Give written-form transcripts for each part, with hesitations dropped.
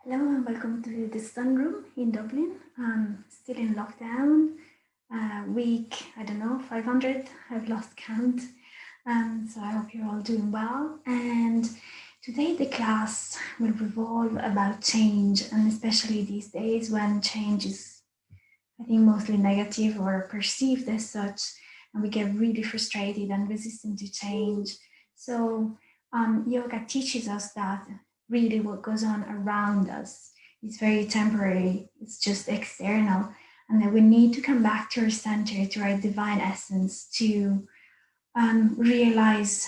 Hello and welcome to the Sunroom in Dublin. Still in lockdown. Week, I don't know, 500. I've lost count. So I hope you're all doing well. And today the class will revolve about change, and especially these days when change is, I think, mostly negative or perceived as such, and we get really frustrated and resistant to change. So yoga teaches us that really what goes on around us is very temporary, it's just external, and that we need to come back to our center, to our divine essence, to realize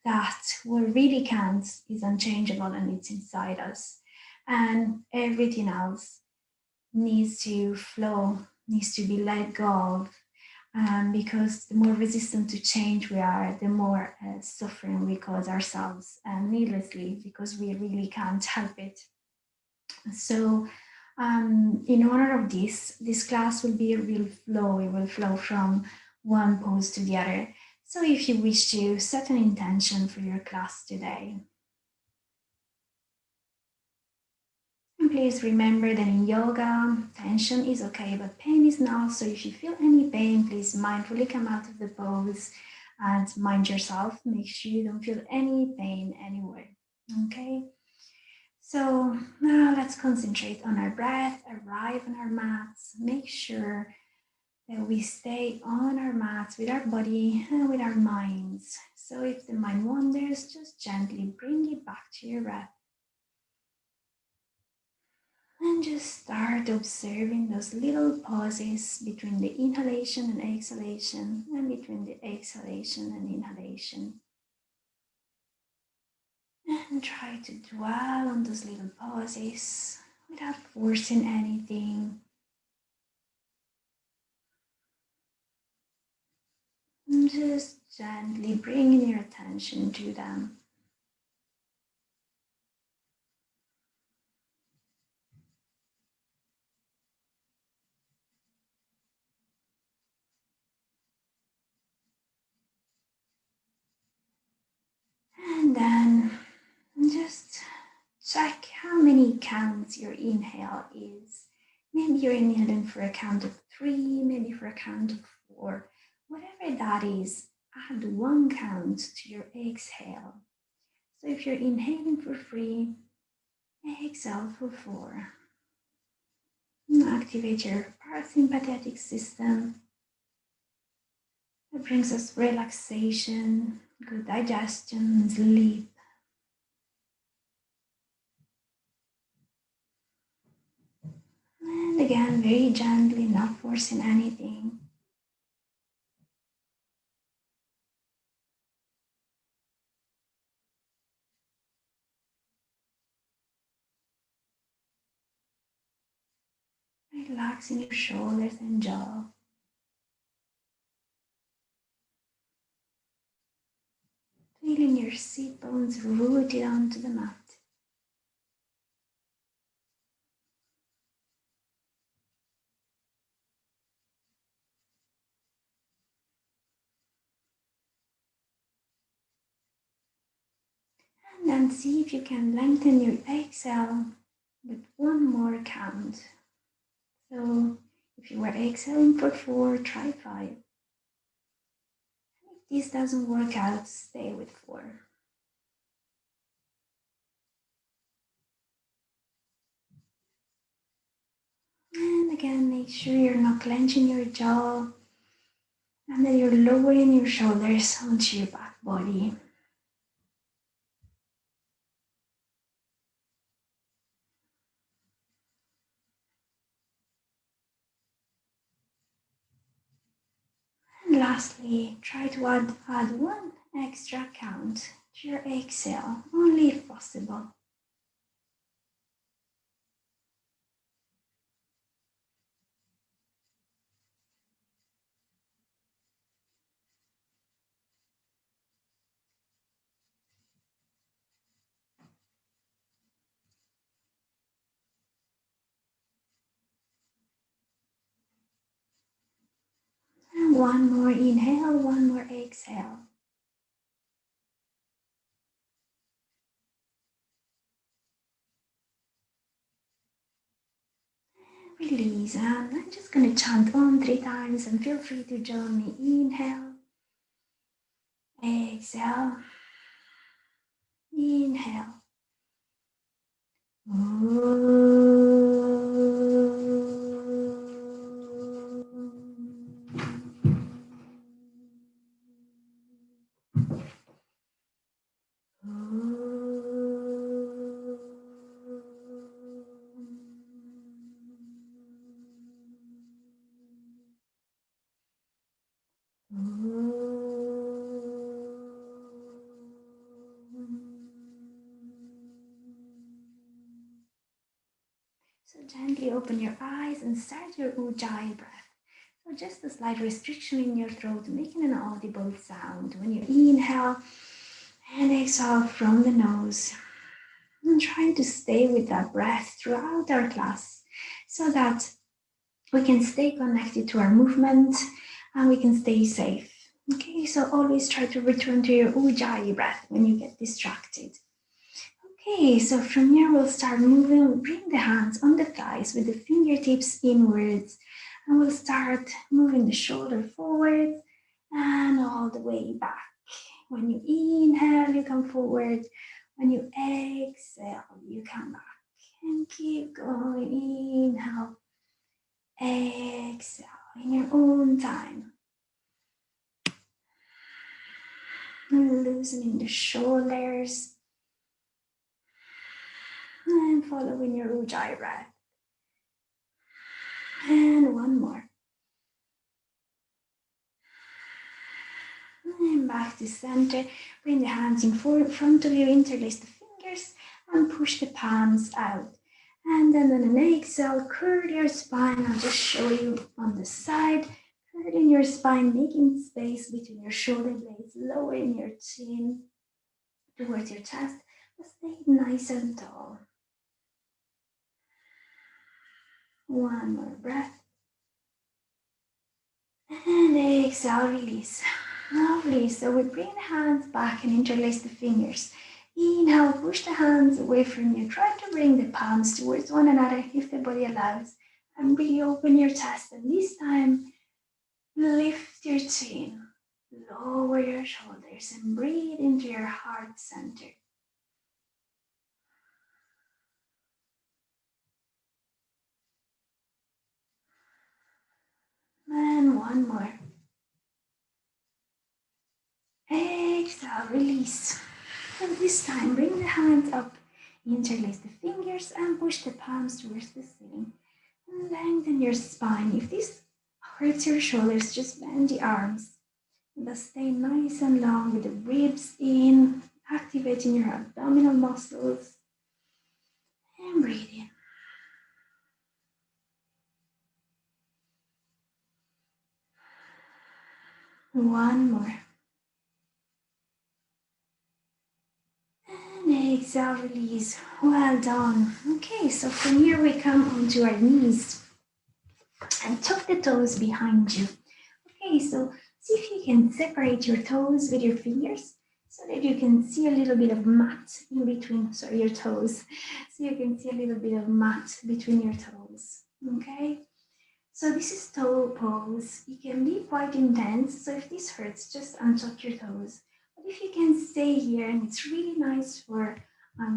that what really counts is unchangeable and it's inside us, and everything else needs to flow, needs to be let go of. Because the more resistant to change we are, the more suffering we cause ourselves, needlessly, because we really can't help it. So, in honor of this class will be a real flow. It will flow from one pose to the other. So, if you wish to set an intention for your class today, and please remember that in yoga, tension is okay, but pain is not. So if you feel any pain, please mindfully come out of the pose and mind yourself. Make sure you don't feel any pain anywhere. Okay? So now let's concentrate on our breath, arrive on our mats. Make sure that we stay on our mats with our body and with our minds. So if the mind wanders, just gently bring it back to your breath. And just start observing those little pauses between the inhalation and exhalation, and between the exhalation and inhalation. And try to dwell on those little pauses without forcing anything. And just gently bringing your attention to them. And then just check how many counts your inhale is. Maybe you're inhaling for a count of 3, maybe for a count of 4. Whatever that is, add 1 count to your exhale. So if you're inhaling for 3, exhale for 4. Activate your parasympathetic system. That brings us relaxation, good digestion, sleep. And again, very gently, not forcing anything. Relaxing your shoulders and jaw. Feeling your sit bones rooted onto the mat. And then see if you can lengthen your exhale with 1 more count. So if you were exhaling for 4, try 5. And if this doesn't work out, stay with 4. And again, make sure you're not clenching your jaw and that you're lowering your shoulders onto your back body. And lastly, try to add 1 extra count to your exhale, only if possible. And 1 more inhale, 1 more exhale. release. And I'm just going to chant on 3 times and feel free to join me. Inhale, exhale, inhale. So gently open your eyes and start your Ujjayi breath. So just a slight restriction in your throat, making an audible sound when you inhale and exhale from the nose. And try to stay with that breath throughout our class so that we can stay connected to our movement and we can stay safe. Okay, so always try to return to your Ujjayi breath when you get distracted. Okay, so from here we'll start moving. Bring the hands on the thighs with the fingertips inwards, and we'll start moving the shoulder forward and all the way back. When you inhale, you come forward. When you exhale, you come back. And keep going. Inhale, exhale in your own time. Loosening the shoulders and following your Ujjayi breath. And one more. And back to center. Bring the hands in front of you, interlace the fingers and push the palms out. And then on an exhale, curl your spine. I'll just show you on the side. Curling your spine, making space between your shoulder blades, lowering your chin towards your chest, but stay nice and tall. One more breath. And exhale, release. Lovely. So we bring the hands back and interlace the fingers. Inhale, push the hands away from you. Try to bring the palms towards one another if the body allows. And really open your chest. And this time, lift your chin. Lower your shoulders and breathe into your heart center. And one more. Exhale, release. And this time, bring the hands up, interlace the fingers, and push the palms towards the ceiling. And lengthen your spine. If this hurts your shoulders, just bend the arms. And stay nice and long with the ribs in, activating your abdominal muscles. And breathe in. One more. And exhale, release. Well done. Okay, so from here we come onto our knees and tuck the toes behind you. Okay, so see if you can separate your toes with your fingers so that you can see a little bit of mat in between, sorry, your toes. So you can see a little bit of mat between your toes, okay? So this is toe pose. It can be quite intense, so if this hurts, just untuck your toes. But if you can stay here, and it's really nice for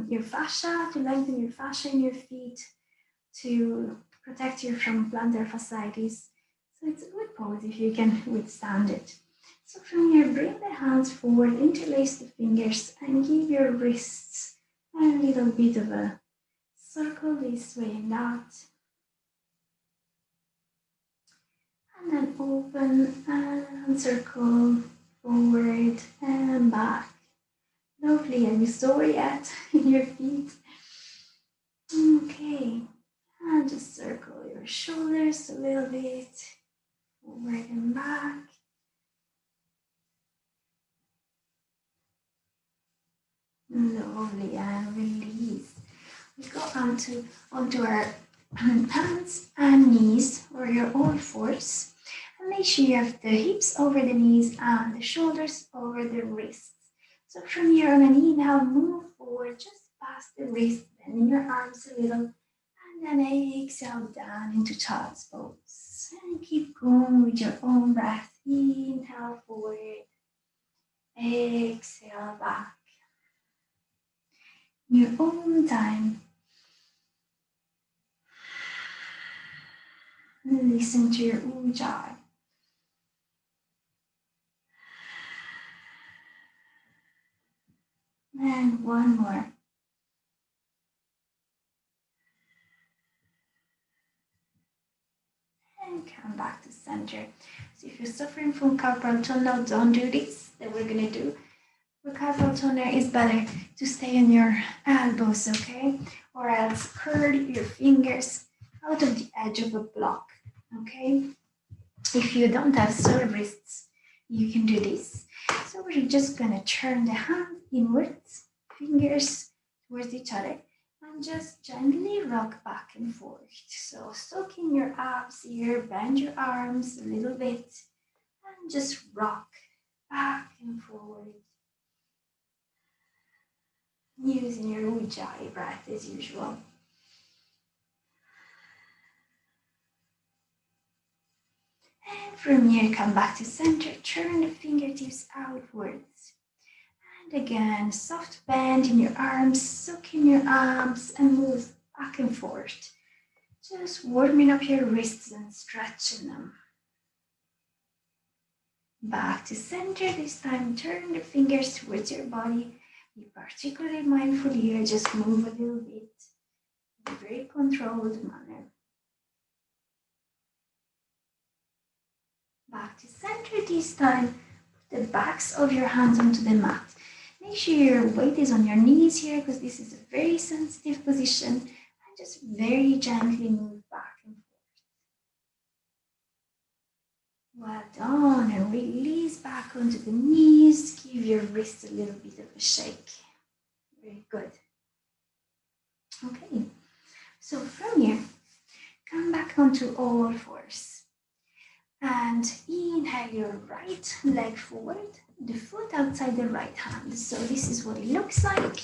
your fascia, to lengthen your fascia in your feet, to protect you from plantar fasciitis. So it's a good pose if you can withstand it. So from here, bring the hands forward, interlace the fingers, and give your wrists a little bit of a circle this way and that. And then open and circle forward and back. Lovely. Are you sore yet in your feet? Okay. And just circle your shoulders a little bit. Forward and back. Lovely. And release. We go onto our hands and knees, or your all fours. And make sure you have the hips over the knees and the shoulders over the wrists. So from here on an inhale, move forward just past the wrist, bending your arms a little, and And then exhale down into child's pose. And keep going with your own breath. Inhale forward. Exhale back. In your own time. Listen to your ujjayi. And one more. And come back to center. So if you're suffering from carpal tunnel, don't do this that we're gonna do. For carpal tunnel, it's better to stay on your elbows, okay? Or else curl your fingers out of the edge of a block, okay? If you don't have sore wrists, you can do this. So we're just gonna turn the hand inwards, fingers towards each other, and just gently rock back and forth. So soak in your abs here, bend your arms a little bit, and just rock back and forward. Using your ujjayi breath as usual. And from here, come back to center, turn the fingertips outwards. And again, soft bend in your arms, soak in your arms, and move back and forth. Just warming up your wrists and stretching them. Back to center, this time turn the fingers towards your body. Be particularly mindful here, just move a little bit in a very controlled manner. Back to center this time. Put the backs of your hands onto the mat. Make sure your weight is on your knees here because this is a very sensitive position. And just very gently move back and forth. Well done. And release back onto the knees. Give your wrists a little bit of a shake. Very good. Okay. So from here, come back onto all fours. And inhale your right leg forward, the foot outside the right hand. So this is what it looks like.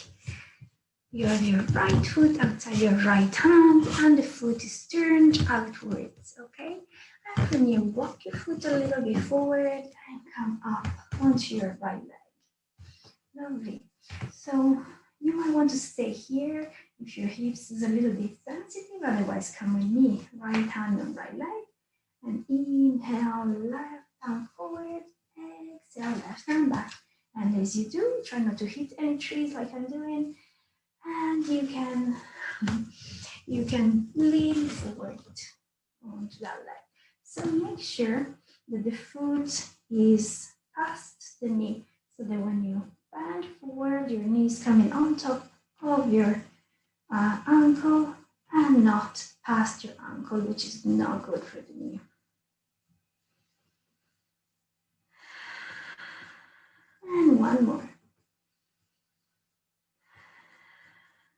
You have your right foot outside your right hand and the foot is turned outwards, okay? And then you walk your foot a little bit forward and come up onto your right leg. Lovely. So you might want to stay here if your hips is a little bit sensitive, otherwise come with me. Right hand on right leg. And inhale, left arm forward, exhale, left arm back. And as you do, try not to hit any trees like I'm doing. And you can lean forward onto that leg. So make sure that the foot is past the knee, so that when you bend forward, your knee is coming on top of your ankle and not past your ankle, which is not good for the knee. And one more.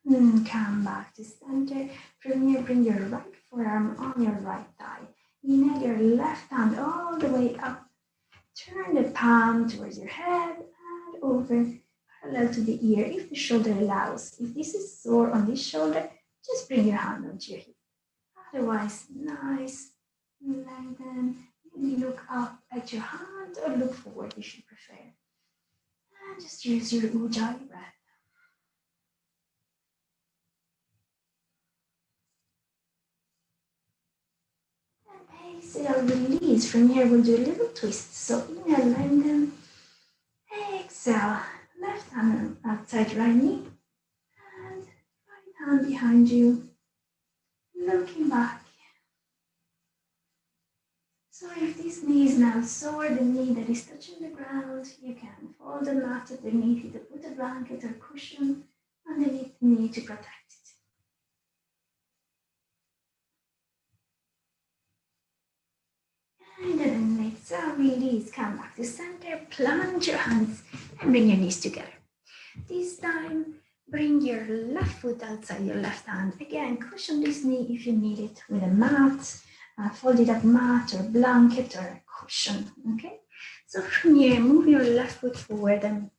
And come back to center. From here, bring your right forearm on your right thigh. Inhale your left hand all the way up. Turn the palm towards your head and over parallel to the ear if the shoulder allows. If this is sore on this shoulder, just bring your hand onto your hip. Otherwise, nice, lengthen. Maybe look up at your hand or look forward if you prefer. And just use your ujjayi breath. And exhale, release. From here, we'll do a little twist. So inhale, lengthen. Exhale, left hand outside right knee. And right hand behind you. Looking back. So if this knee is now sore, the knee that is touching the ground, you can fold the mat underneath it, put a blanket or cushion underneath the knee to protect it. And then exhale, release, come back to center, plant your hands and bring your knees together. This time, bring your left foot outside your left hand. Again, cushion this knee if you need it with a mat, folded up mat or blanket or cushion, okay? So from here, move your left foot forward and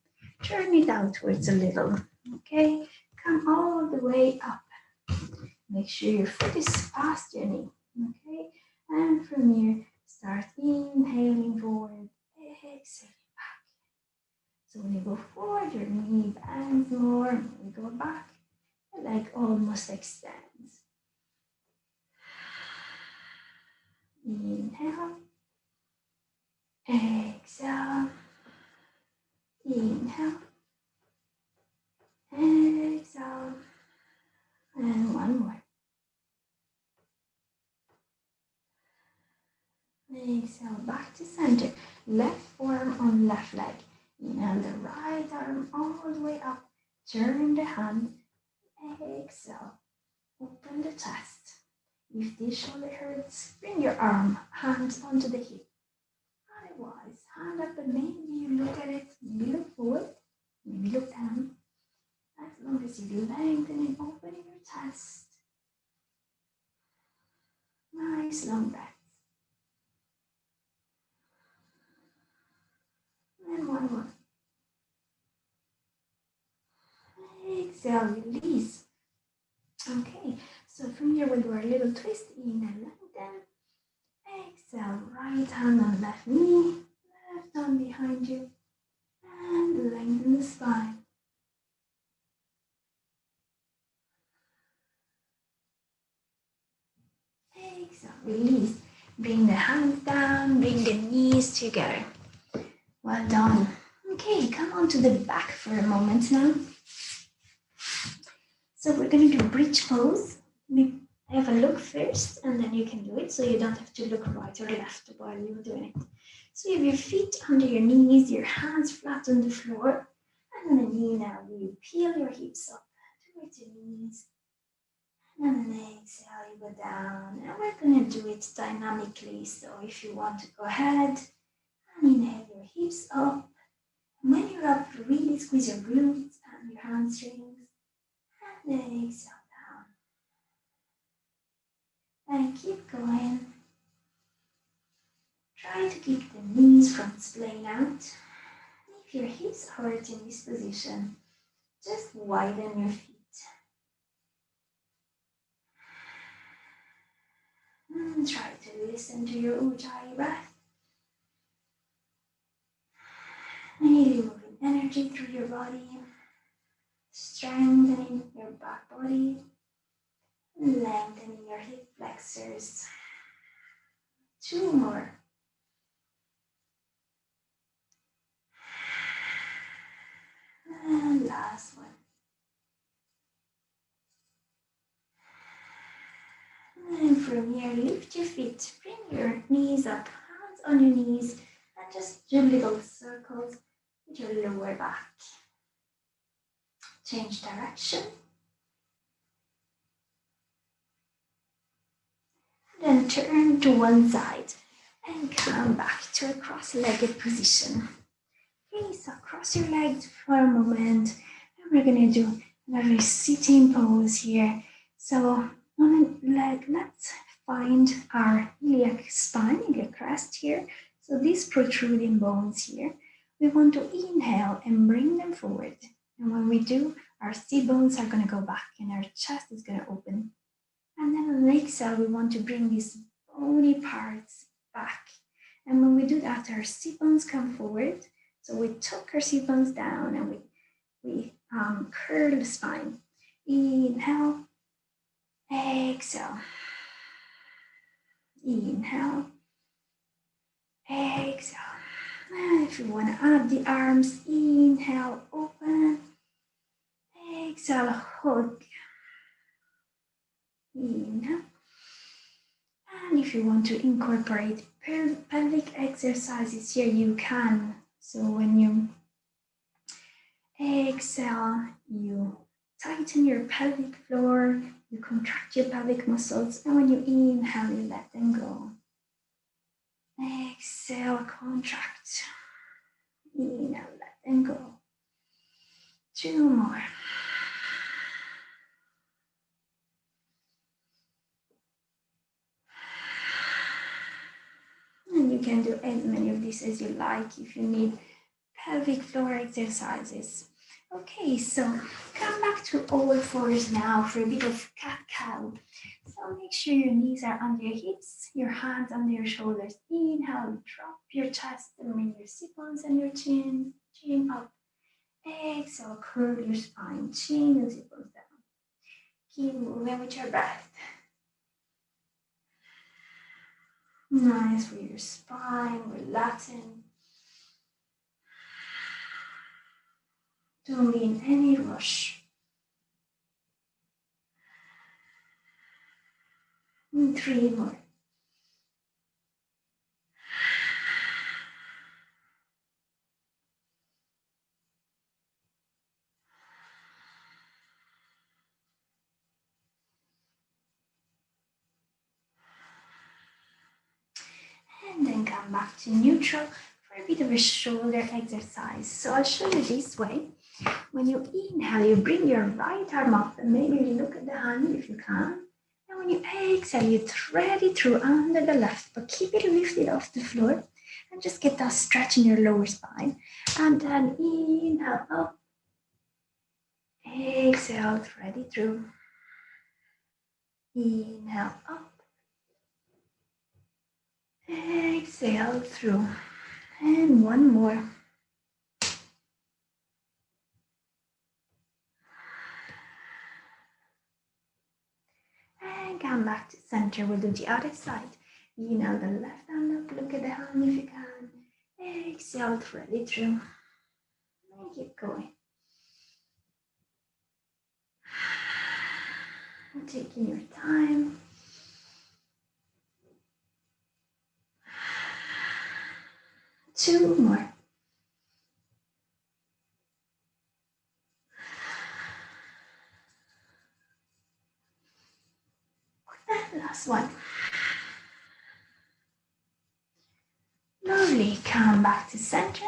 turn it outwards a little, okay? Come all the way up. Make sure your foot is past your knee. Okay, and from here, start inhaling forward, exhaling back. So when you go forward, your knee bends more. When you go back, your leg almost extends. Inhale, exhale, inhale, exhale, and one more. Exhale, back to center. Left forearm on left leg. Inhale the right arm all the way up. Turn the hand. Exhale. Open the chest. If this shoulder hurts, bring your hands onto the hip. Otherwise, hand up and maybe you look at it. Maybe look forward. Maybe look down. As long as you lengthen and open your chest. Nice long breath. And one more. Exhale, release. Okay, so from here we'll do our little twist. Inhale, lengthen. Exhale, right hand on left knee, left arm behind you, and lengthen the spine. Exhale, release. Bring the hands down, bring the knees together. Well done. Okay, come on to the back for a moment now. So we're going to do bridge pose. Have a look first, and then you can do it, so you don't have to look right or left while you're doing it. So you have your feet under your knees, your hands flat on the floor, and then inhale, you peel your hips up towards your knees, and then exhale, you go down, and we're going to do it dynamically. So if you want to go ahead and inhale your hips up, and when you're up, really squeeze your glutes and your hamstrings, and then exhale. And keep going. Try to keep the knees from splaying out. If your hips hurt in this position, just widen your feet. And try to listen to your Ujjayi breath. Really moving energy through your body, strengthening your back body, lengthening your hip flexors. 2 more. And last one. And from here, lift your feet, bring your knees up, hands on your knees, and just do little circles with your lower back. Change direction. Then turn to one side and come back to a cross-legged position. Okay, so cross your legs for a moment, and we're going to do another sitting pose here. So on a leg, let's find our iliac spine, iliac crest here. So these protruding bones here, we want to inhale and bring them forward. And when we do, our sit bones are going to go back and our chest is going to open. And then on the exhale, we want to bring these bony parts back. And when we do that, our sit bones come forward. So we tuck our sit bones down and we curl the spine. Inhale, exhale. Inhale, exhale. And if you want to add the arms, inhale, open. Exhale, hug. Inhale. And if you want to incorporate pelvic exercises here, you can. So when you exhale, you tighten your pelvic floor, you contract your pelvic muscles, and when you inhale, you let them go. Exhale, contract. Inhale, let them go. 2 more. And you can do as many of these as you like if you need pelvic floor exercises. Okay, so come back to all fours now for a bit of cat-cow. So make sure your knees are under your hips, your hands under your shoulders. Inhale, drop your chest and bring your sit bones and your chin up. Exhale, curl your spine, chin and sit bones down. Keep moving with your breath. Nice for your spine, relaxing. Don't be in any rush. And 3 more. And then come back to neutral for a bit of a shoulder exercise. So I'll show you this way. When you inhale, you bring your right arm up and maybe you look at the hand if you can. And when you exhale, you thread it through under the left, but keep it lifted off the floor and just get that stretch in your lower spine. And then inhale up, exhale, thread it through. Inhale up, exhale through. And one more. And come back to center. We'll do the other side. Inhale the left hand up, look at the hand if you can. Exhale, thread it through. And keep going. And taking your time. Two more. And last one. Lovely. Come back to center.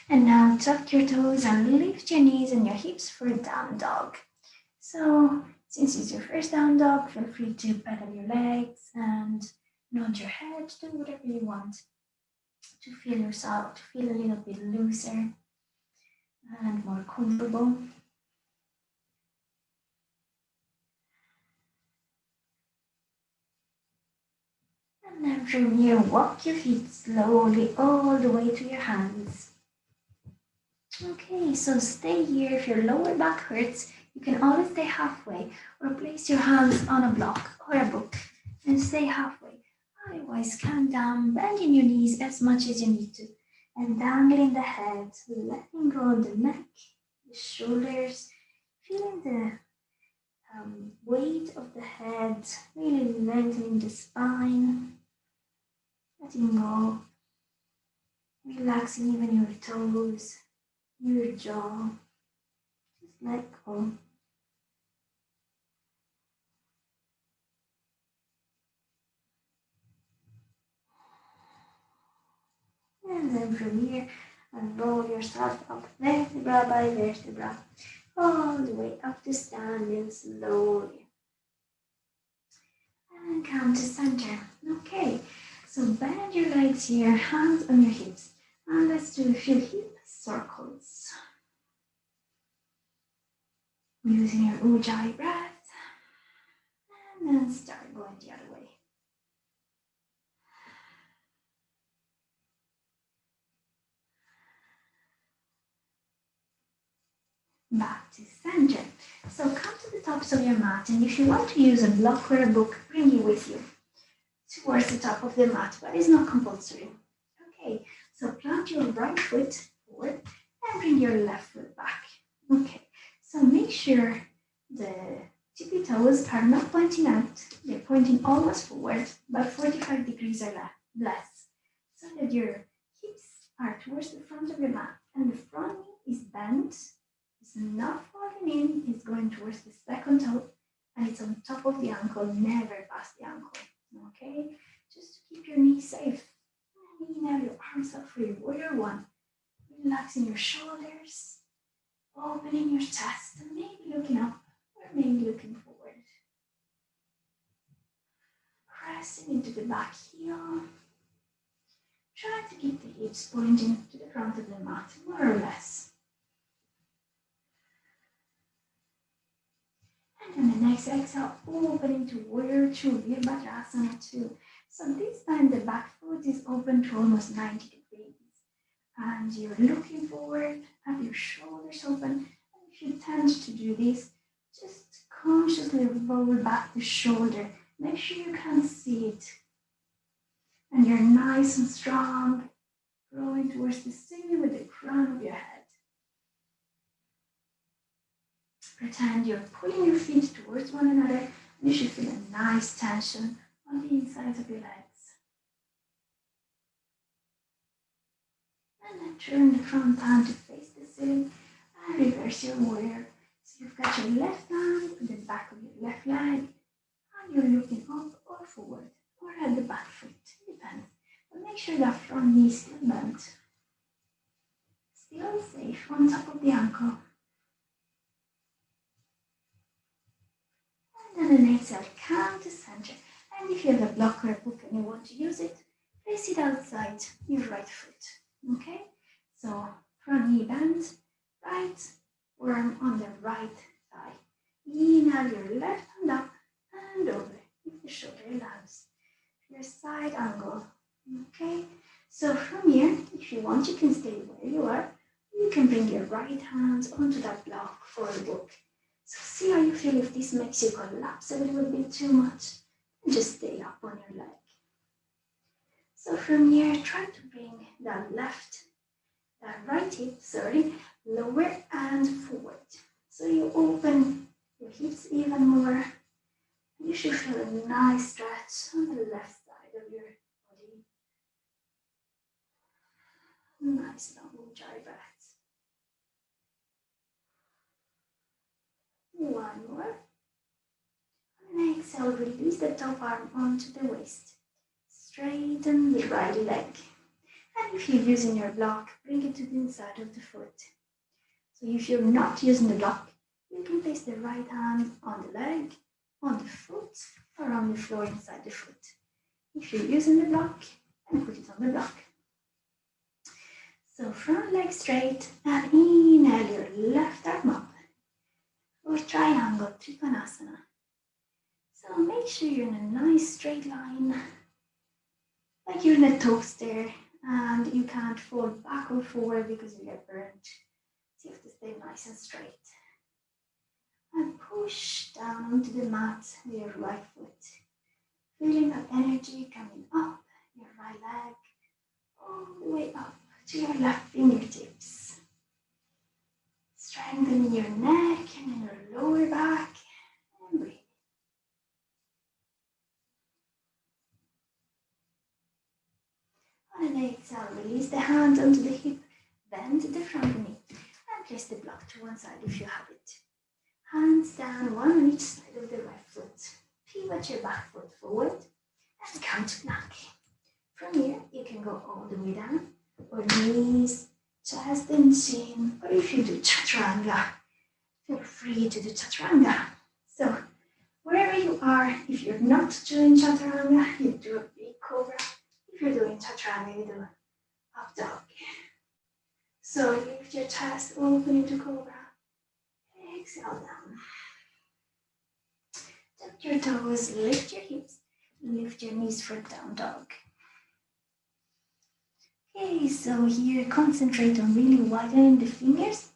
And now tuck your toes and lift your knees and your hips for down dog. So since it's your first down dog, feel free to pedal your legs and nod your head, do whatever you want to feel yourself, to feel a little bit looser and more comfortable. And then from here, walk your feet slowly all the way to your hands. Okay, so stay here. If your lower back hurts, you can always stay halfway or place your hands on a block or a book and stay halfway. Otherwise, calm down, bending your knees as much as you need to and dangling the head, letting go of the neck, the shoulders, feeling the weight of the head, really lengthening the spine, letting go, relaxing even your toes, your jaw, just let go. And then from here, unroll yourself up vertebra by vertebra, all the way up to standing slowly. And come to center. Okay, so bend your legs here, hands on your hips. And let's do a few hip circles. Using your Ujjayi breath. And then start going the other way. Back to center. So come to the tops of your mat, and if you want to use a block or a book, bring it with you towards the top of the mat, but it's not compulsory. Okay, so plant your right foot forward and bring your left foot back. Okay, so make sure the tippy toes are not pointing out, they're pointing almost forward, about 45 degrees or less, so that your hips are towards the front of your mat and the front knee is bent. It's not falling in, it's going towards the second toe and it's on top of the ankle, never past the ankle. Okay, just to keep your knee safe. And now your arms up for your warrior one. Relaxing your shoulders, opening your chest, and maybe looking up or maybe looking forward. Pressing into the back heel. Try to keep the hips pointing to the front of the mat, more or less. And the next exhale, open into Warrior 2, Virabhadrasana 2. So this time the back foot is open to almost 90 degrees. And you're looking forward, have your shoulders open. And if you tend to do this, just consciously roll back the shoulder. Make sure you can see it. And you're nice and strong, growing towards the ceiling with the crown of your head. Pretend you're pulling your feet towards one another, and you should feel a nice tension on the insides of your legs. And then turn the front hand to face the ceiling and reverse your warrior. So you've got your left hand on the back of your left leg, and you're looking up or forward or at the back foot, depends. But make sure that front knee is still bent. Still safe on top of the ankle. And then an exhale, come to center. And if you have a block or a book and you want to use it, place it outside your right foot. Okay? So front knee bend, right arm on the right thigh. Inhale your left hand up and over if the shoulder allows. Your side angle. Okay? So from here, if you want, you can stay where you are. You can bring your right hand onto that block for a book. So see how you feel. If this makes you collapse a little bit too much, and just stay up on your leg. So from here, try to bring that right hip, lower and forward. So you open your hips even more. You should feel a nice stretch on the left side of your body. Nice long ujjayi breaths. One more. And exhale, release the top arm onto the waist. Straighten the right leg. And if you're using your block, bring it to the inside of the foot. So if you're not using the block, you can place the right hand on the leg, on the foot, or on the floor inside the foot. If you're using the block, then put it on the block. So front leg straight, and inhale your left arm up. Or triangle, Trikonasana. So make sure you're in a nice straight line, like you're in a toaster, and you can't fall back or forward because you get burnt. So you have to stay nice and straight. And push down onto the mat with your right foot. Feeling that energy coming up your right leg, all the way up to your left fingertips. Strengthening your neck and your lower back, and breathe. On an exhale, release the hand onto the hip, bend the front knee, and place the block to one side if you have it. Hands down, one on each side of the right foot. Pivot your back foot forward and come to plank. From here, you can go all the way down, or knees, chest and chin, or if you do chaturanga, feel free to do chaturanga. So, wherever you are, if you're not doing chaturanga, you do a big cobra. If you're doing chaturanga, you do up dog. So lift your chest, open into cobra. Exhale down. Tuck your toes, lift your hips, lift your knees for down dog. Okay, so here concentrate on really widening the fingers,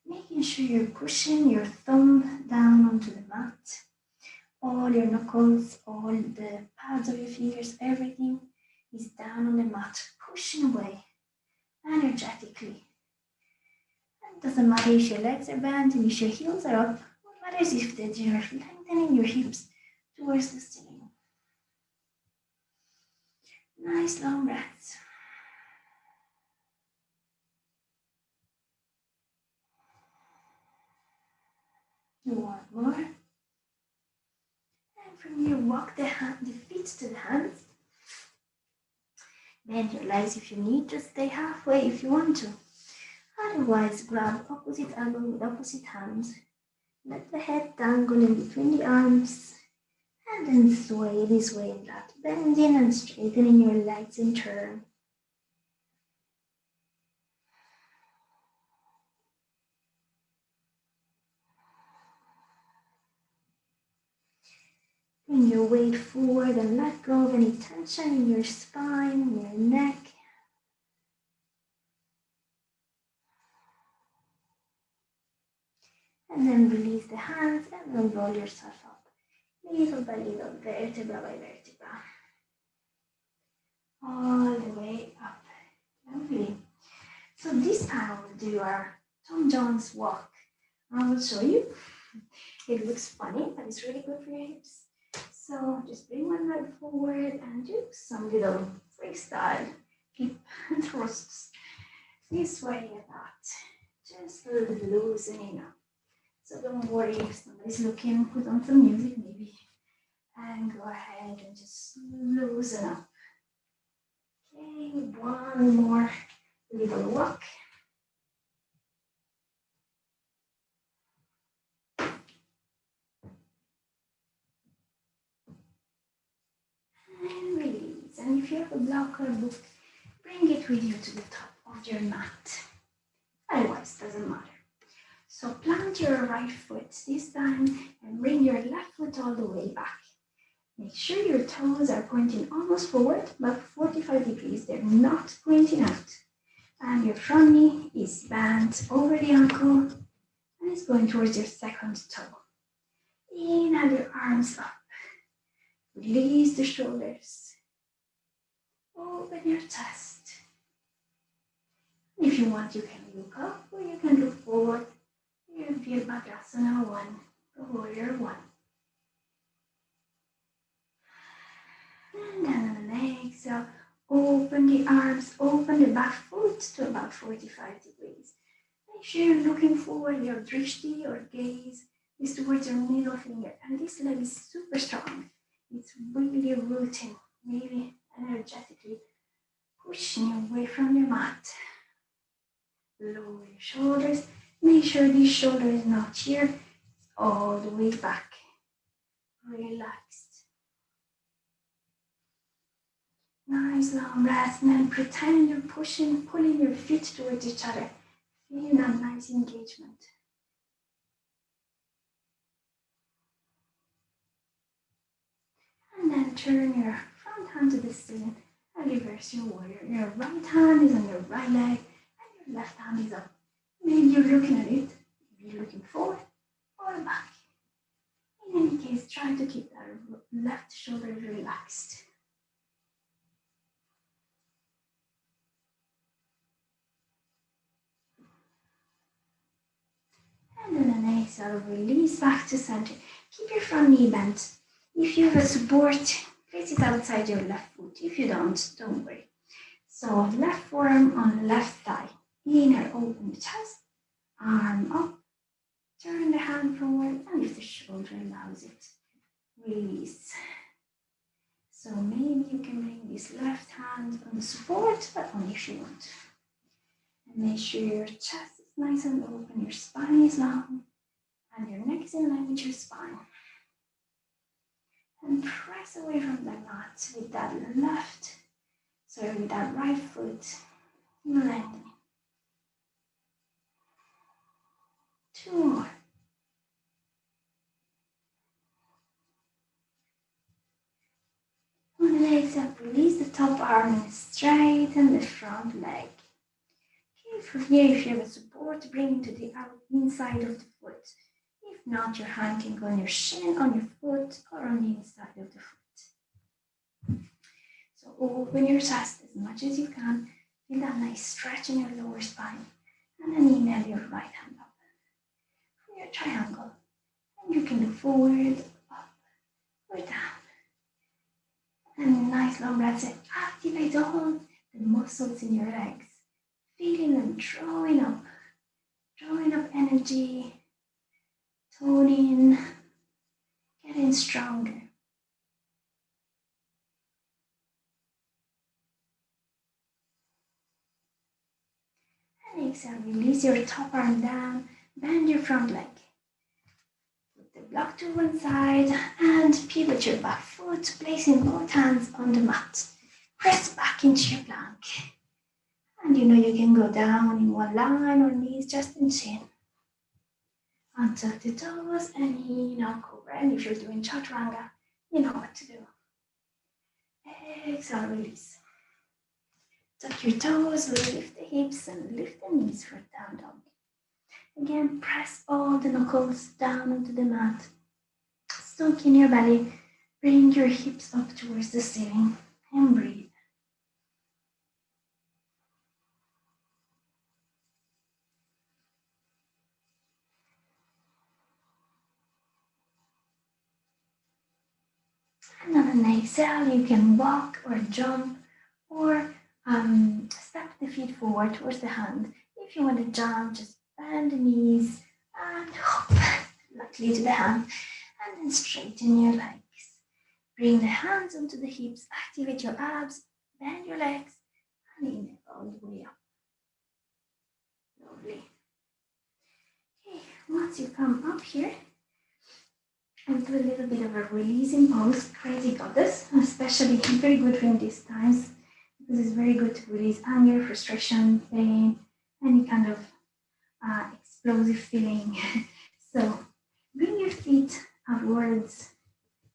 making sure you're pushing your thumb down onto the mat. All your knuckles, all the pads of your fingers, everything is down on the mat, pushing away energetically. And it doesn't matter if your legs are bent and if your heels are up. What matters is that you're lengthening your hips towards the ceiling. Nice long breaths. One more. And from here, walk the feet to the hands. Bend your legs if you need to. Stay halfway if you want to. Otherwise, grab opposite elbow with opposite hands. Let the head dangle in between the arms. And then sway this way and that. Bending and straightening your legs in turn. Bring your weight forward and let go of any tension in your spine, your neck. And then release the hands and then roll yourself up. Little by little, vertebra by vertebra. All the way up. Lovely. So this time we'll do our Tom Jones walk. I will show you. It looks funny, but it's really good for your hips. So just bring one leg forward and do some little freestyle hip thrusts. This way and that. Just loosening up. So don't worry if somebody's looking, put on some music maybe. And go ahead and just loosen up. Okay, one more little walk. And release. And if you have a block or a book, bring it with you to the top of your mat. Otherwise, doesn't matter. So plant your right foot this time and bring your left foot all the way back. Make sure your toes are pointing almost forward, but 45 degrees. They're not pointing out. And your front knee is bent over the ankle and it's going towards your second toe. Inhale your arms up. Release the shoulders. Open your chest. If you want, you can look up or you can look forward. Your Virabhadrasana 1, the warrior 1. And then on the exhale, open the arms, open the back foot to about 45 degrees. Make sure you're looking forward, your drishti or gaze is towards your middle finger. And this leg is super strong. It's really rooting, maybe energetically pushing you away from your mat. Lower your shoulders. Make sure this shoulder is not here. It's all the way back. Relaxed. Nice long breath, and then pretend you're pulling your feet towards each other. Feel that nice engagement. And then turn your front hand to the ceiling and reverse your warrior. Your right hand is on your right leg and your left hand is up. Maybe you're looking at it, maybe you're looking forward or back. In any case, try to keep that left shoulder relaxed. And then an exhale, release back to center. Keep your front knee bent. If you have a support, place it outside your left foot. If you don't worry. So left forearm on left thigh. Inhale, open the chest, arm up. Turn the hand forward and if the shoulder allows it, release. So maybe you can bring this left hand on the support, but only if you want. And make sure your chest is nice and open, your spine is long, and your neck is in line with your spine. And press away from the mat with that with that right foot, lengthening. 2 more. On the exhale, release the top arm and straighten the front leg. Okay, from here, if you have a support, bring it to the inside of the foot. If not, your hand can go on your shin, on your foot, or on the inside of the foot. So open your chest as much as you can. Feel that nice stretch in your lower spine. And then inhale your right hand up for your triangle. And you can look forward, up, or down. And nice long breaths in. Activate all the muscles in your legs. Feeling them drawing up energy, toning, getting stronger. And exhale, release your top arm down, bend your front leg. Put the block to one side and pivot your back foot, placing both hands on the mat. Press back into your plank. And you can go down in one line or knees just in chin. Untuck the toes and in cobra. And if you're doing chaturanga, You know what to do. Exhale, release. Tuck your toes, lift the hips and lift the knees for down dog. Again, press all the knuckles down onto the mat. Sink in your belly. Bring your hips up towards the ceiling and breathe. And on an exhale, you can walk or jump or step the feet forward towards the hand. If you want to jump, just bend the knees and hop lightly to the hand and then straighten your legs. Bring the hands onto the hips, activate your abs, bend your legs and inhale all the way up. Lovely. Okay, once you come up here, and do a little bit of a releasing pose, crazy goddess, especially very good during these times because it's very good to release anger, frustration, pain, any kind of explosive feeling. So bring your feet outwards,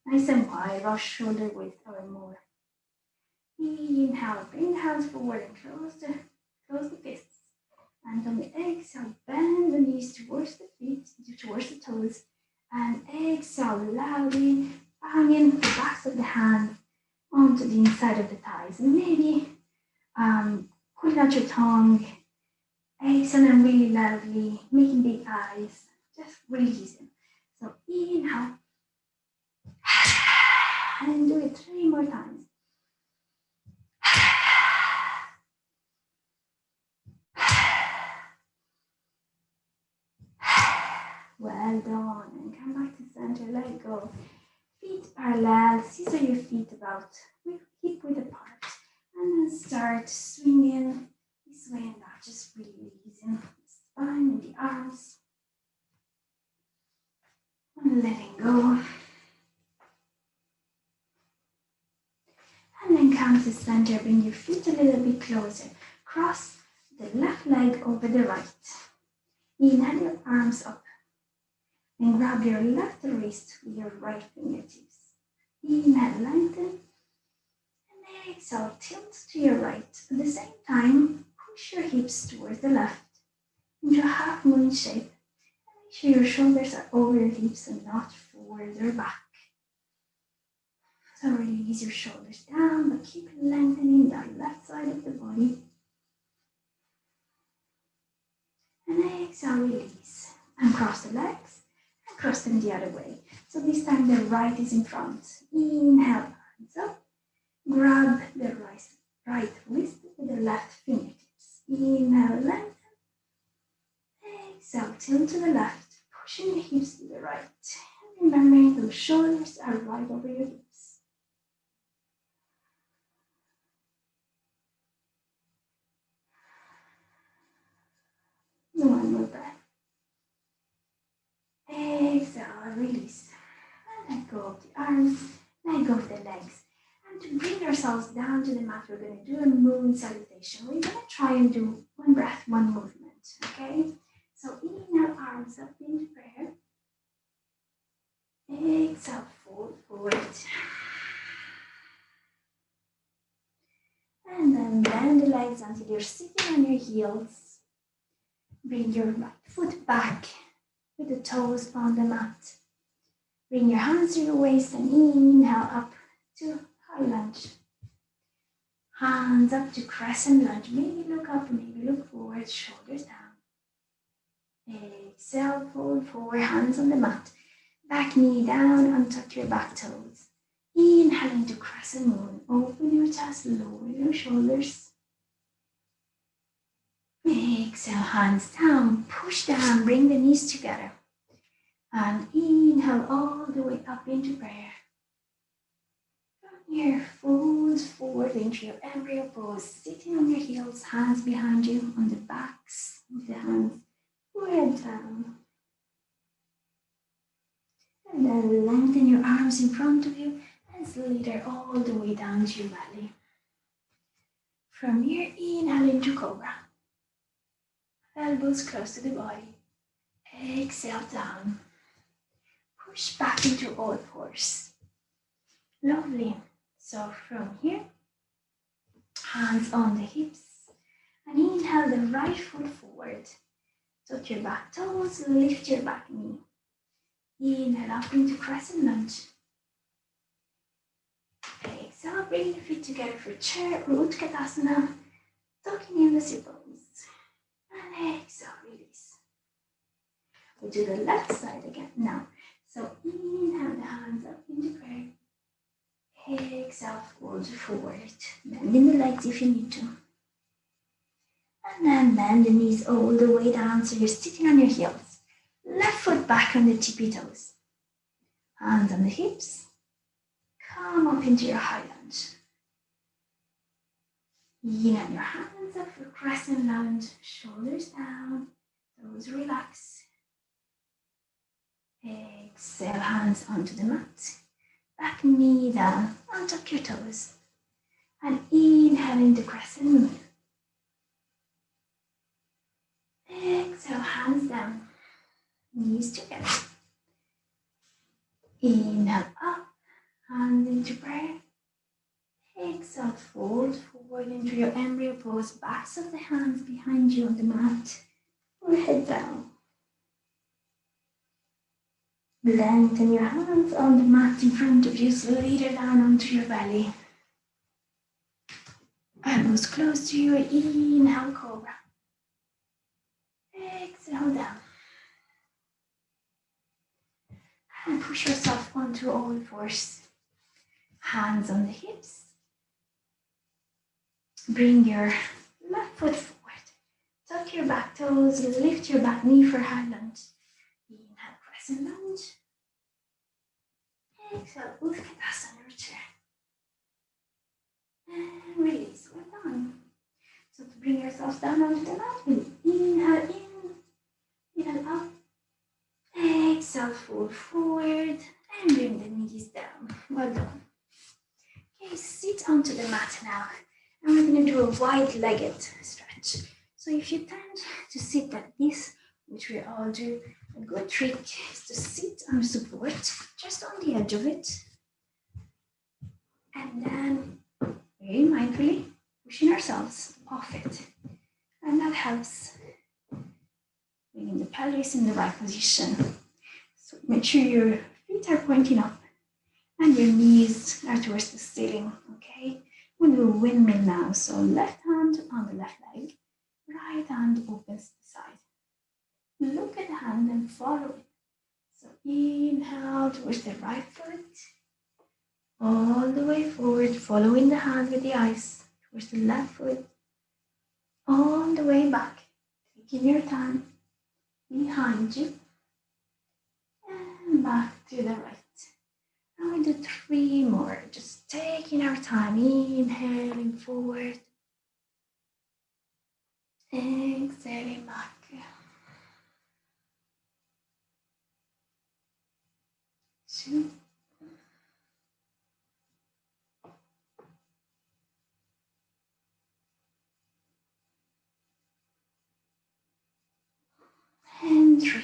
nice and wide, or shoulder width or more. Inhale, bring the hands forward and close the fists. And on the exhale, bend the knees towards the feet, towards the toes. And exhale loudly, banging the backs of the hands onto the inside of the thighs. And maybe pulling out your tongue, exhale and really loudly, making big eyes, just releasing. So inhale, and do it 3 more times. Well done. And come back to center, let go. Feet parallel, scissor your feet about hip width apart. And then start swinging this way and that, just releasing the spine and the arms. And letting go. And then come to center, bring your feet a little bit closer. Cross the left leg over the right. Inhale your arms up. And grab your left wrist with your right fingertips. Inhale, lengthen. And exhale, tilt to your right. At the same time, push your hips towards the left into a half moon shape. And make sure your shoulders are over your hips and not forward or back. So release your shoulders down, but keep lengthening that left side of the body. And exhale, release. And cross the legs. Cross them the other way. So this time the right is in front. Inhale, hands up. Grab the right wrist with the left fingertips. Inhale, lengthen. Exhale, tilt to the left. Pushing your hips to the right. And remembering those shoulders are right over your hips. One more breath. Exhale, release. And let go of the arms, let go of the legs. And to bring ourselves down to the mat, we're going to do a moon salutation. We're going to try and do one breath, one movement, okay? So inhale, arms up into prayer. Exhale, fold forward. And then bend the legs until you're sitting on your heels. Bring your right foot back with the toes on the mat. Bring your hands to your waist and inhale up to high lunge. Hands up to crescent lunge. Maybe look up, maybe look forward, shoulders down. Exhale, fold forward, hands on the mat. Back knee down, untuck your back toes. Inhale into crescent moon. Open your chest, lower your shoulders. Exhale, hands down, push down, bring the knees together. And inhale all the way up into prayer. From here, fold forward into your embryo pose, sitting on your heels, hands behind you on the backs of the hands, forehead down. And then lengthen your arms in front of you and slither all the way down to your belly. From here, inhale into cobra. Elbows close to the body. Exhale down. Push back into all fours. Lovely. So from here, hands on the hips, and inhale the right foot forward. Tuck your back toes, lift your back knee. Inhale up into crescent lunge. Exhale, bring the feet together for chair or Utkatasana. Tucking in the sit bones. And exhale, release. We'll do the left side again now. So inhale the hands up into prayer. Exhale, fold forward. Bending the legs if you need to. And then bend the knees all the way down so you're sitting on your heels. Left foot back on the tippy toes. Hands on the hips. Come up into your high lunge. Inhale your hands up for crescent lunge. Shoulders down. Toes relax. Exhale, hands onto the mat. Back knee down. Untuck your toes. And inhale into crescent moon. Exhale, hands down. Knees together. Inhale up. Hands into prayer. Exhale, fold forward into your embryo pose. Backs of the hands behind you on the mat. Or head down. Lengthen your hands on the mat in front of you, slide it down onto your belly. Elbows close to you. Inhale, cobra. Exhale, down. And push yourself onto all fours. Hands on the hips. Bring your left foot forward. Tuck your back toes. Lift your back knee for high lunge. Inhale, crescent lunge. Exhale, Utkatasana, return. And release, we're done. So to bring yourself down onto the mat, inhale in, inhale up. Exhale, fold forward and bring the knees down. Well done. Okay, sit onto the mat now. And we're going to do a wide-legged stretch. So if you tend to sit like this, which we all do, a good trick is to sit on support, just on the edge of it. And then, very mindfully, pushing ourselves off it. And that helps bringing the pelvis in the right position. So make sure your feet are pointing up and your knees are towards the ceiling, okay? We'll do a windmill now. So left hand on the left leg, right hand opens to the side. Look at the hand and follow it. So inhale towards the right foot, all the way forward, following the hand with the eyes towards the left foot, all the way back, taking your time behind you, and back to the right. And we do 3 more, just taking our time, inhaling forward, exhaling back. 2, and 3.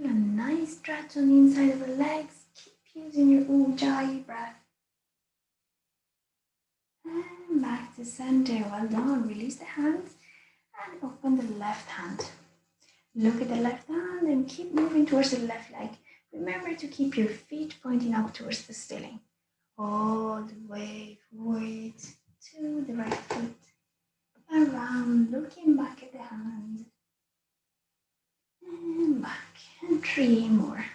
A nice stretch on the inside of the legs. Keep using your Ujjayi breath. And back to center. Well done. Release the hands and open the left hand. Look at the left hand and keep moving towards the left leg. Remember to keep your feet pointing up towards the ceiling. All the way forward to the right foot. Around, looking back at the hand. And back. And 3 more.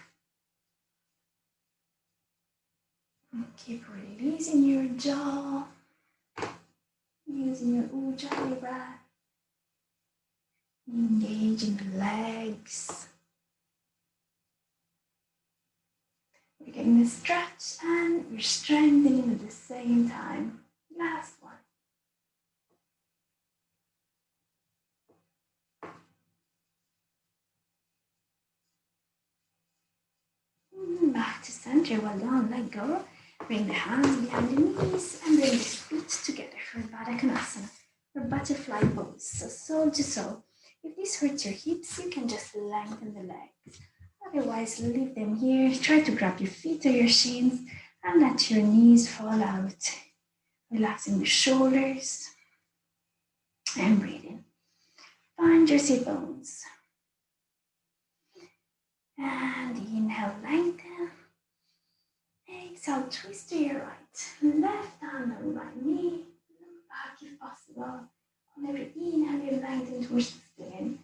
And keep releasing your jaw. Using your Ujjayi breath. Engaging the legs. We're getting a stretch and we're strengthening at the same time. Last one. Back to center. Well done. Let go. Bring the hands behind the knees and bring the feet together for Baddha Konasana, or butterfly pose. So sole to sole. If this hurts your hips, you can just lengthen the legs Otherwise, leave them here. Try to grab your feet or your shins and let your knees fall out. Relaxing the shoulders and breathing. Find your sit bones. And inhale, lengthen. Exhale, twist to your right. Left hand on right knee. Look back if possible. On every inhale, you lengthen towards the ceiling.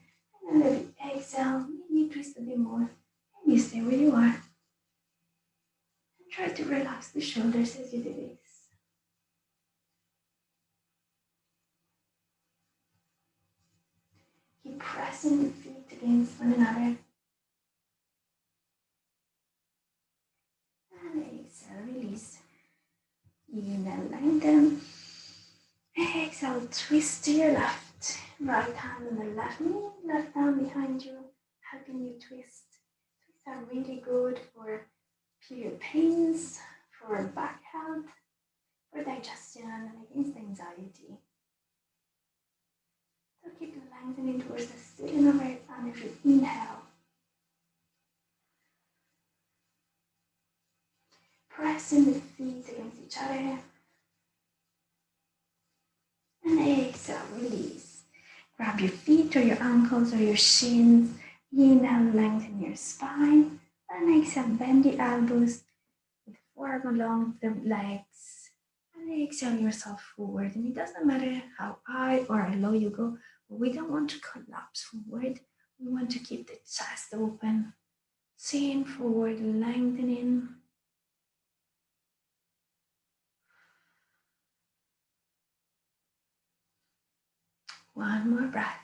And on every exhale, maybe you twist a bit more. And you stay where you are. And try to relax the shoulders as you do this. Keep pressing the feet against one another. And exhale, release. Inhale, lengthen. Exhale, twist to your left. Right hand on the left knee, left arm behind you, helping you twist. Twists are really good for period pains, for back health, for digestion, and against anxiety. So keep lengthening towards the ceiling of it, and if you inhale, pressing the feet against each other. And exhale, release. Grab your feet or your ankles or your shins. Inhale, lengthen your spine. And exhale, bend the elbows with forearm along the legs. And exhale yourself forward. And it doesn't matter how high or how low you go, but we don't want to collapse forward. We want to keep the chest open. Chin forward, lengthening. One more breath.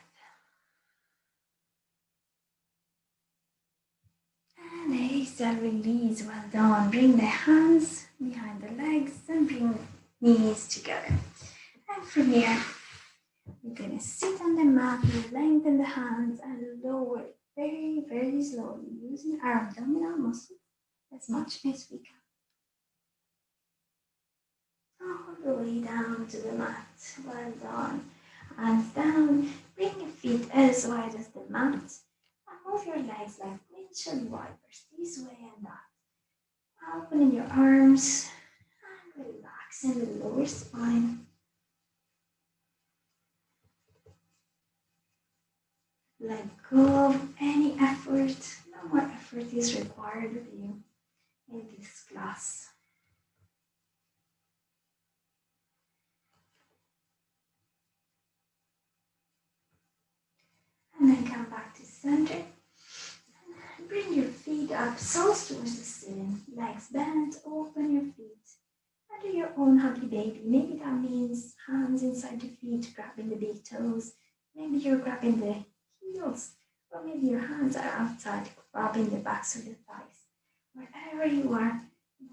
And exhale, release. Well done. Bring the hands behind the legs and bring knees together. And from here, we're going to sit on the mat, lengthen the hands and lower very, very slowly using our abdominal muscles as much as we can. All the way down to the mat. Well done. Hands down. Bring your feet as wide as the mat. And move your legs like windshield wipers this way and that. Opening your arms and relaxing the lower spine. Let go of any effort. No more effort is required of you in this class. And then come back to center. And bring your feet up, soles towards the ceiling. Legs bent, open your feet. And do your own happy baby. Maybe that means hands inside the feet, grabbing the big toes. Maybe you're grabbing the heels. Or maybe your hands are outside, grabbing the backs of the thighs. Wherever you are,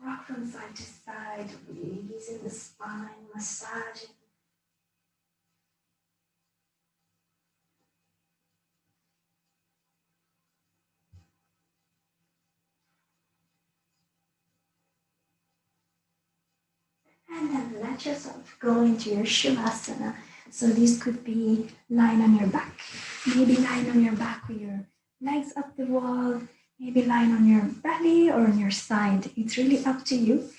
rock from side to side, releasing the spine, massaging. And then let yourself go into your Shavasana. So this could be lying on your back. Maybe lying on your back with your legs up the wall. Maybe lying on your belly or on your side. It's really up to you.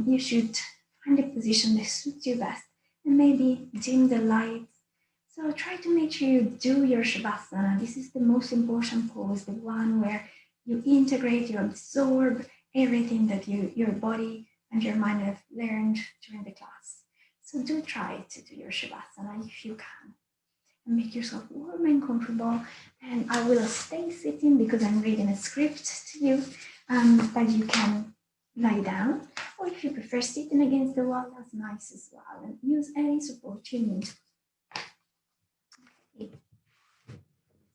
You should find a position that suits you best. And maybe dim the lights. So try to make sure you do your Shavasana. This is the most important pose, the one where you integrate, you absorb everything that your body and your mind have learned during the class. So do try to do your Shavasana if you can. And make yourself warm and comfortable. And I will stay sitting because I'm reading a script to you, but you can lie down. Or if you prefer sitting against the wall, that's nice as well. And use any support you need. Okay.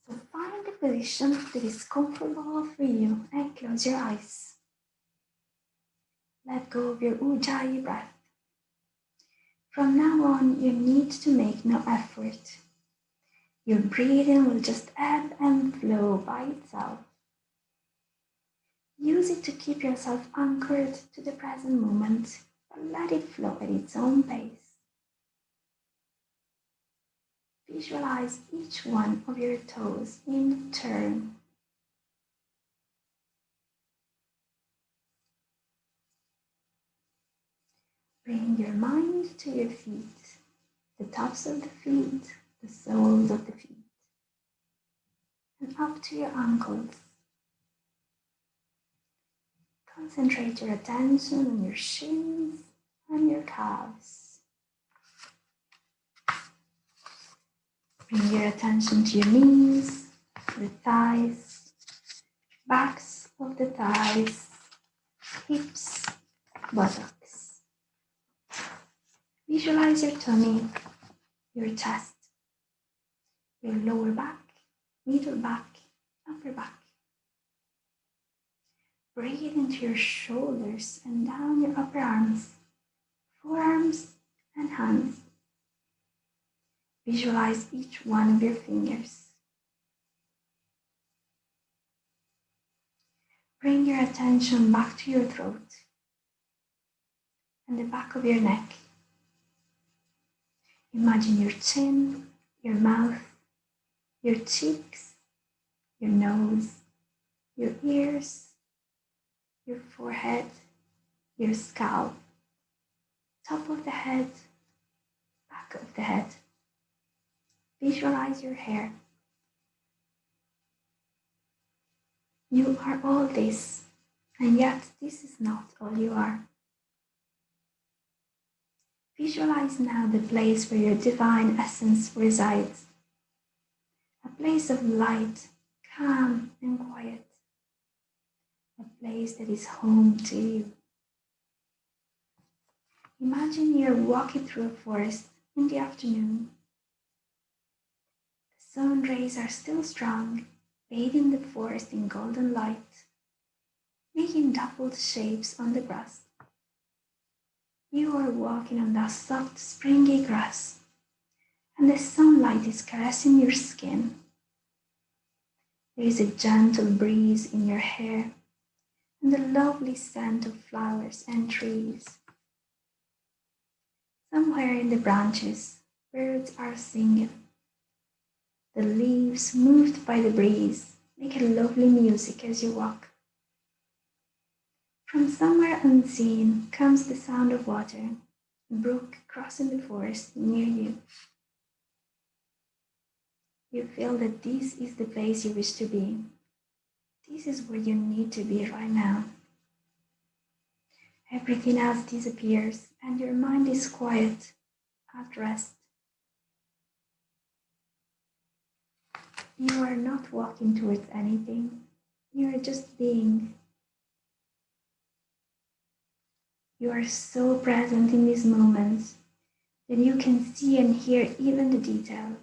So find a position that is comfortable for you and close your eyes. Let go of your Ujjayi breath. From now on, you need to make no effort. Your breathing will just ebb and flow by itself. Use it to keep yourself anchored to the present moment, but let it flow at its own pace. Visualize each one of your toes in turn. Bring your mind to your feet, the tops of the feet, the soles of the feet, and up to your ankles. Concentrate your attention on your shins and your calves. Bring your attention to your knees, the thighs, backs of the thighs, hips, buttocks. Visualize your tummy, your chest, your lower back, middle back, upper back. Breathe into your shoulders and down your upper arms, forearms, and hands. Visualize each one of your fingers. Bring your attention back to your throat and the back of your neck. Imagine your chin, your mouth, your cheeks, your nose, your ears, your forehead, your scalp, top of the head, back of the head. Visualize your hair. You are all this, and yet this is not all you are. Visualize now the place where your divine essence resides. A place of light, calm and quiet. A place that is home to you. Imagine you're walking through a forest in the afternoon. The sun rays are still strong, bathing the forest in golden light, making dappled shapes on the grass. You are walking on that soft, springy grass, and the sunlight is caressing your skin. There is a gentle breeze in your hair, and the lovely scent of flowers and trees. Somewhere in the branches, birds are singing. The leaves, moved by the breeze, make a lovely music as you walk. From somewhere unseen comes the sound of water, a brook crossing the forest near you. You feel that this is the place you wish to be. This is where you need to be right now. Everything else disappears and your mind is quiet, at rest. You are not walking towards anything. You are just being. You are so present in these moments that you can see and hear even the details,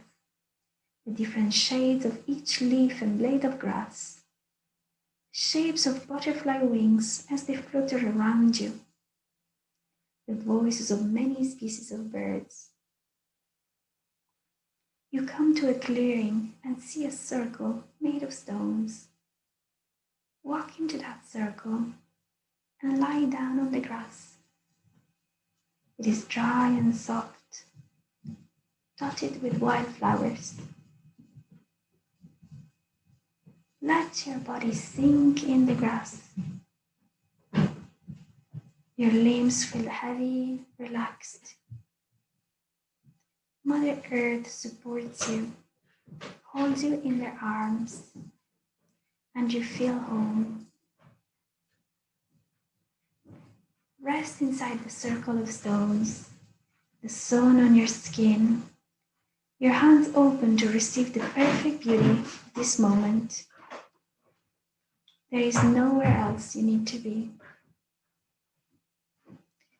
the different shades of each leaf and blade of grass, the shapes of butterfly wings as they flutter around you, the voices of many species of birds. You come to a clearing and see a circle made of stones. Walk into that circle and lie down on the grass. It is dry and soft, dotted with wildflowers. Let your body sink in the grass. Your limbs feel heavy, relaxed. Mother Earth supports you, holds you in their arms, and you feel home. Rest inside the circle of stones, the sun on your skin, your hands open to receive the perfect beauty of this moment. There is nowhere else you need to be.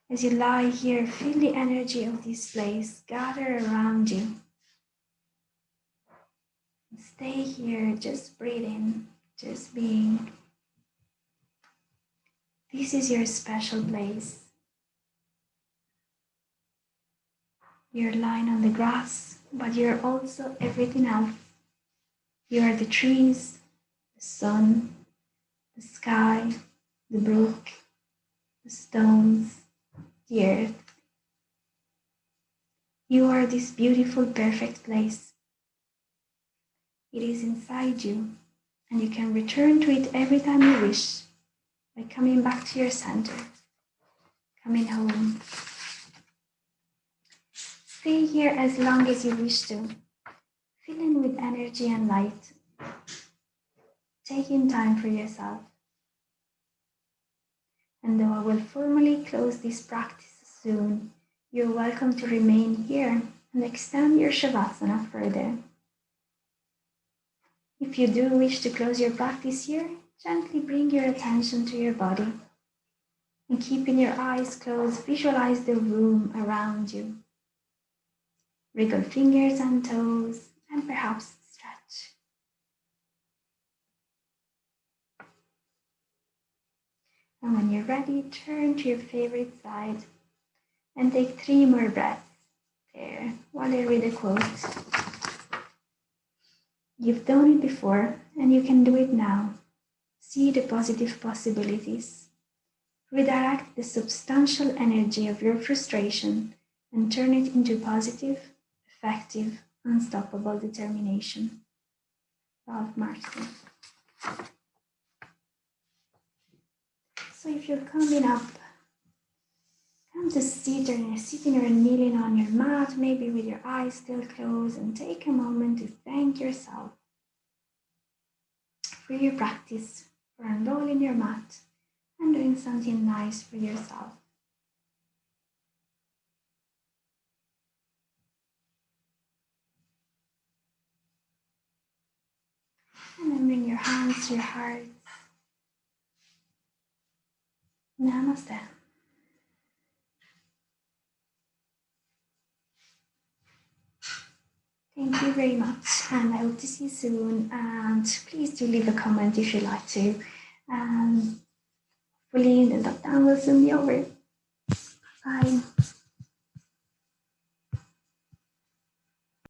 As you lie here, feel the energy of this place gather around you. Stay here, just breathing, just being. This is your special place. You're lying on the grass, but you're also everything else. You are the trees, the sun, the sky, the brook, the stones, the earth. You are this beautiful, perfect place. It is inside you, and you can return to it every time you wish by coming back to your center, coming home. Stay here as long as you wish to, filling with energy and light, taking time for yourself. And though I will formally close this practice soon, you're welcome to remain here and extend your Shavasana further. If you do wish to close your practice here, gently bring your attention to your body. And keeping your eyes closed, visualize the room around you. Wriggle fingers and toes, and perhaps stretch. And when you're ready, turn to your favorite side and take 3 more breaths there while I read a quote. You've done it before and you can do it now. See the positive possibilities. Redirect the substantial energy of your frustration and turn it into positive, effective, unstoppable determination. Ralph Martin. So if you're coming up, come to sitting or kneeling on your mat, maybe with your eyes still closed, and take a moment to thank yourself for your practice, for unrolling your mat and doing something nice for yourself. And then bring your hands to your heart. Namaste. Thank you very much, and I hope to see you soon. And please do leave a comment if you'd like to. Hopefully the lockdown will soon be over. Bye.